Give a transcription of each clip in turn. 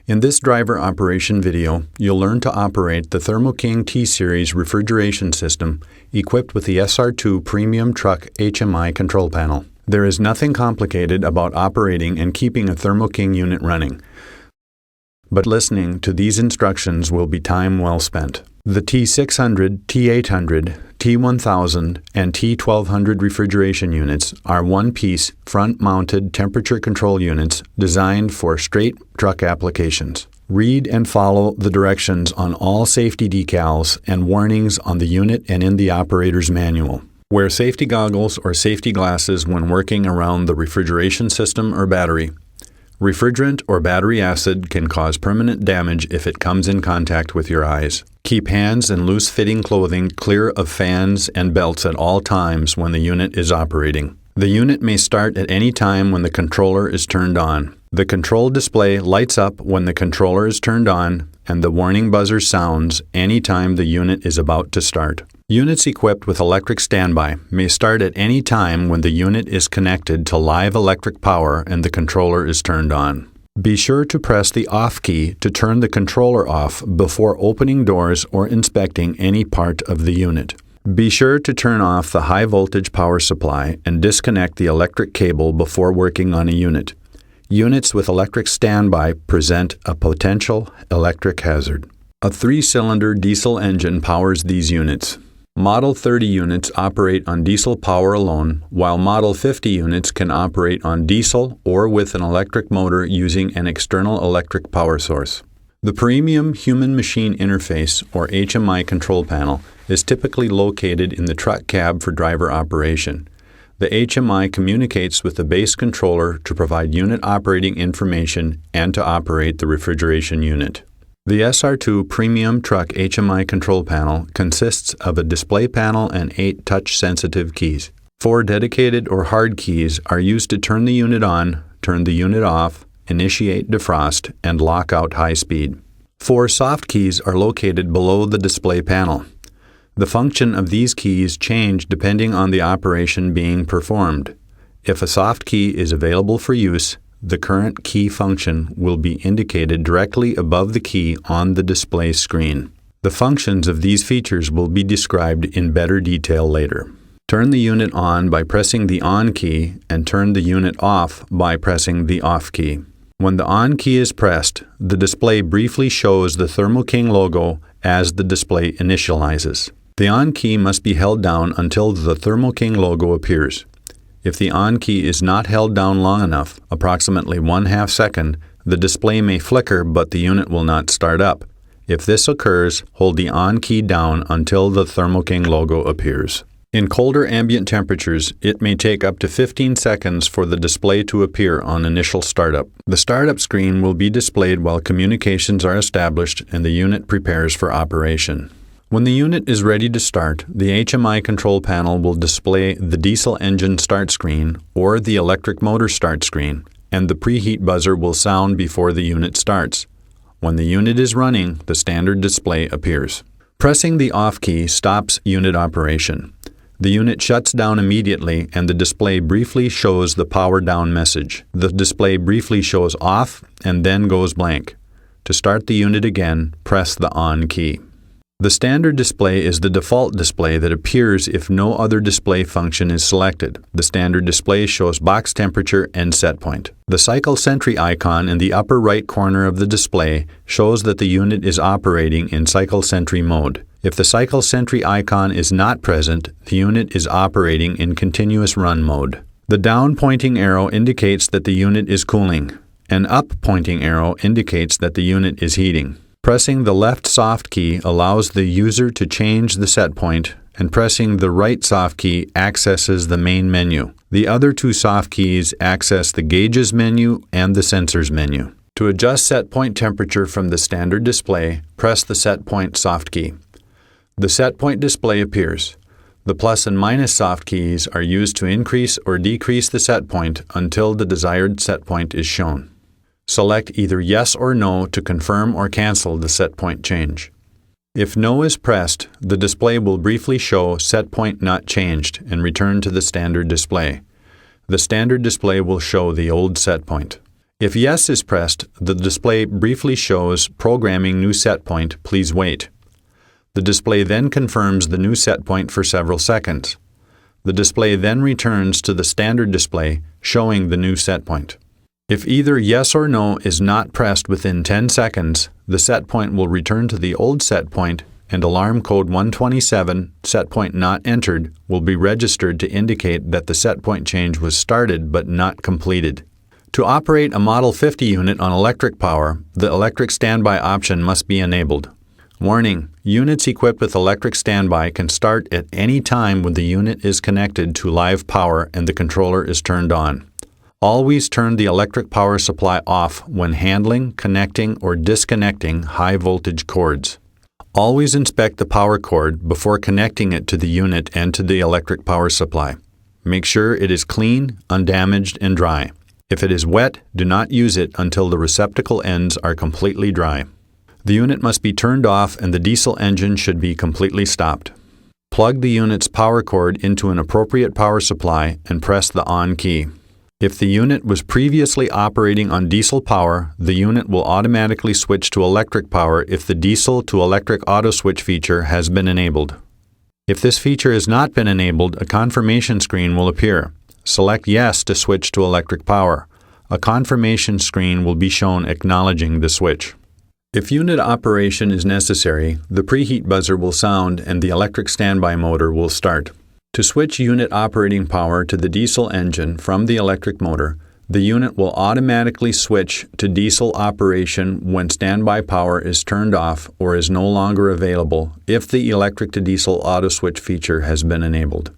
In this driver operation video, you'll learn to operate the Thermo King T-Series refrigeration system equipped with the SR2 Premium Truck HMI control panel. There is nothing complicated about operating and keeping a Thermo King unit running, but listening to these instructions will be time well spent. The T600, T800, T1000, and T1200 refrigeration units are one-piece, front-mounted temperature control units designed for straight truck applications. Read and follow the directions on all safety decals and warnings on the unit and in the operator's manual. Wear safety goggles or safety glasses when working around the refrigeration system or battery. Refrigerant or battery acid can cause permanent damage if it comes in contact with your eyes. Keep hands and loose-fitting clothing clear of fans and belts at all times when the unit is operating. The unit may start at any time when the controller is turned on. The control display lights up when the controller is turned on, and the warning buzzer sounds any time the unit is about to start. Units equipped with electric standby may start at any time when the unit is connected to live electric power and the controller is turned on. Be sure to press the off key to turn the controller off before opening doors or inspecting any part of the unit. Be sure to turn off the high voltage power supply and disconnect the electric cable before working on a unit. Units with electric standby present a potential electric hazard. A 3-cylinder diesel engine powers these units. Model 30 units operate on diesel power alone, while Model 50 units can operate on diesel or with an electric motor using an external electric power source. The Premium Human-Machine Interface, or HMI control panel, is typically located in the truck cab for driver operation. The HMI communicates with the base controller to provide unit operating information and to operate the refrigeration unit. The SR2 Premium Truck HMI control panel consists of a display panel and 8 touch-sensitive keys. 4 dedicated or hard keys are used to turn the unit on, turn the unit off, initiate defrost, and lock out high speed. 4 soft keys are located below the display panel. The function of these keys change depending on the operation being performed. If a soft key is available for use, the current key function will be indicated directly above the key on the display screen. The functions of these features will be described in better detail later. Turn the unit on by pressing the on key and turn the unit off by pressing the off key. When the on key is pressed, the display briefly shows the Thermo King logo as the display initializes. The on key must be held down until the Thermo King logo appears. If the on key is not held down long enough, approximately 1/2 second, the display may flicker but the unit will not start up. If this occurs, hold the on key down until the Thermo King logo appears. In colder ambient temperatures, it may take up to 15 seconds for the display to appear on initial startup. The startup screen will be displayed while communications are established and the unit prepares for operation. When the unit is ready to start, the HMI control panel will display the diesel engine start screen or the electric motor start screen, and the preheat buzzer will sound before the unit starts. When the unit is running, the standard display appears. Pressing the off key stops unit operation. The unit shuts down immediately and the display briefly shows the power down message. The display briefly shows off and then goes blank. To start the unit again, press the on key. The standard display is the default display that appears if no other display function is selected. The standard display shows box temperature and set point. The cycle sentry icon in the upper right corner of the display shows that the unit is operating in cycle sentry mode. If the cycle sentry icon is not present, the unit is operating in continuous run mode. The down pointing arrow indicates that the unit is cooling. An up pointing arrow indicates that the unit is heating. Pressing the left soft key allows the user to change the set point, and pressing the right soft key accesses the main menu. The other 2 soft keys access the gauges menu and the sensors menu. To adjust set point temperature from the standard display, press the set point soft key. The set point display appears. The plus and minus soft keys are used to increase or decrease the set point until the desired set point is shown. Select either yes or no to confirm or cancel the set point change. If no is pressed, the display will briefly show set point not changed and return to the standard display. The standard display will show the old set point. If yes is pressed, the display briefly shows programming new set point, please wait. The display then confirms the new set point for several seconds. The display then returns to the standard display showing the new set point. If either yes or no is not pressed within 10 seconds, the set point will return to the old set point and alarm code 127, set point not entered, will be registered to indicate that the set point change was started but not completed. To operate a Model 50 unit on electric power, the electric standby option must be enabled. Warning: units equipped with electric standby can start at any time when the unit is connected to live power and the controller is turned on. Always turn the electric power supply off when handling, connecting, or disconnecting high voltage cords. Always inspect the power cord before connecting it to the unit and to the electric power supply. Make sure it is clean, undamaged, and dry. If it is wet, do not use it until the receptacle ends are completely dry. The unit must be turned off and the diesel engine should be completely stopped. Plug the unit's power cord into an appropriate power supply and press the on key. If the unit was previously operating on diesel power, the unit will automatically switch to electric power if the diesel to electric auto switch feature has been enabled. If this feature has not been enabled, a confirmation screen will appear. Select yes to switch to electric power. A confirmation screen will be shown acknowledging the switch. If unit operation is necessary, the preheat buzzer will sound and the electric standby motor will start. To switch unit operating power to the diesel engine from the electric motor, the unit will automatically switch to diesel operation when standby power is turned off or is no longer available if the electric to diesel auto switch feature has been enabled.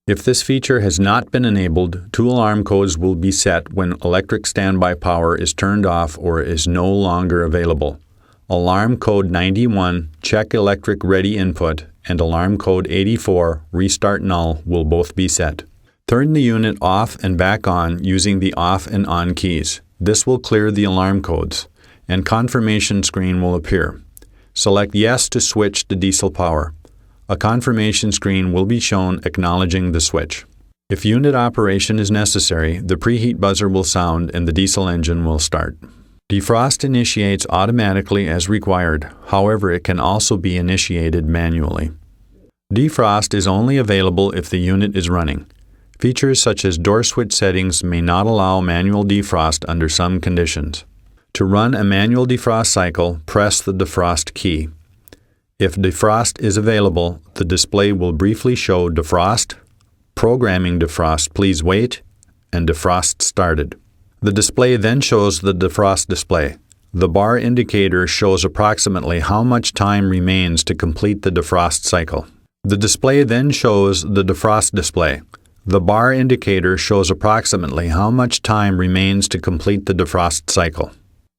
If this feature has not been enabled, 2 alarm codes will be set when electric standby power is turned off or is no longer available. Alarm code 91, check electric ready input, and alarm code 84, restart null, will both be set. Turn the unit off and back on using the off and on keys. This will clear the alarm codes, and confirmation screen will appear. Select yes to switch to diesel power. A confirmation screen will be shown acknowledging the switch. If unit operation is necessary, the preheat buzzer will sound and the diesel engine will start. Defrost initiates automatically as required, however it can also be initiated manually. Defrost is only available if the unit is running. Features such as door switch settings may not allow manual defrost under some conditions. To run a manual defrost cycle, press the defrost key. If defrost is available, the display will briefly show defrost, programming defrost, please wait, and defrost started. The display then shows the defrost display. The bar indicator shows approximately how much time remains to complete the defrost cycle. The display then shows the defrost display. The bar indicator shows approximately how much time remains to complete the defrost cycle.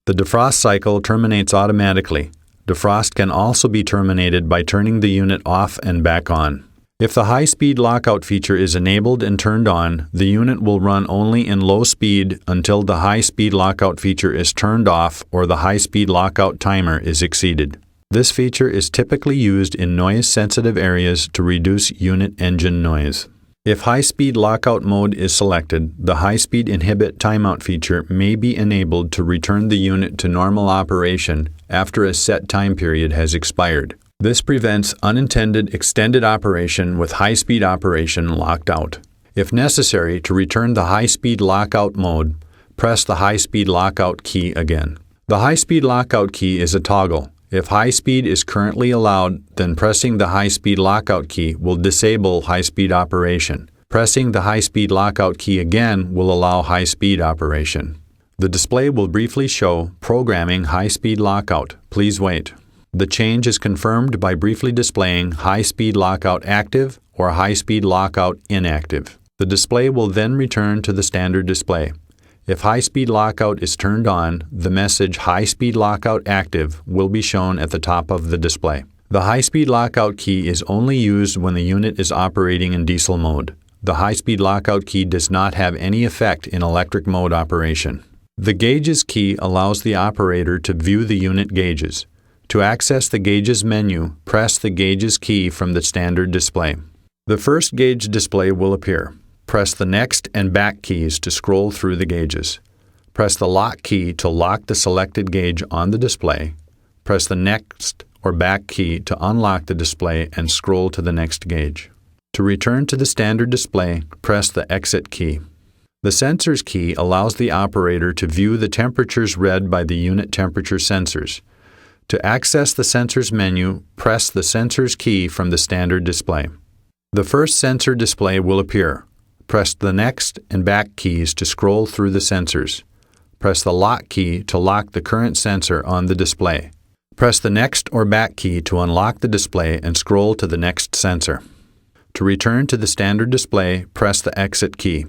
The defrost cycle terminates automatically. Defrost can also be terminated by turning the unit off and back on. If the high-speed lockout feature is enabled and turned on, the unit will run only in low speed until the high-speed lockout feature is turned off or the high-speed lockout timer is exceeded. This feature is typically used in noise-sensitive areas to reduce unit engine noise. If high-speed lockout mode is selected, the high-speed inhibit timeout feature may be enabled to return the unit to normal operation after a set time period has expired. This prevents unintended extended operation with high-speed operation locked out. If necessary, to return the high-speed lockout mode, press the high-speed lockout key again. The high-speed lockout key is a toggle. If high speed is currently allowed, then pressing the high-speed lockout key will disable high-speed operation. Pressing the high-speed lockout key again will allow high-speed operation. The display will briefly show programming high-speed lockout. Please wait. The change is confirmed by briefly displaying high-speed lockout active or high-speed lockout inactive. The display will then return to the standard display. If high-speed lockout is turned on, the message high-speed lockout active will be shown at the top of the display. The high-speed lockout key is only used when the unit is operating in diesel mode. The high-speed lockout key does not have any effect in electric mode operation. The gauges key allows the operator to view the unit gauges. To access the gauges menu, press the gauges key from the standard display. The first gauge display will appear. Press the next and back keys to scroll through the gauges. Press the lock key to lock the selected gauge on the display. Press the next or back key to unlock the display and scroll to the next gauge. To return to the standard display, press the exit key. The Sensors key allows the operator to view the temperatures read by the unit temperature sensors. To access the Sensors menu, press the Sensors key from the standard display. The first sensor display will appear. Press the next and back keys to scroll through the sensors. Press the lock key to lock the current sensor on the display. Press the next or back key to unlock the display and scroll to the next sensor. To return to the standard display, press the exit key.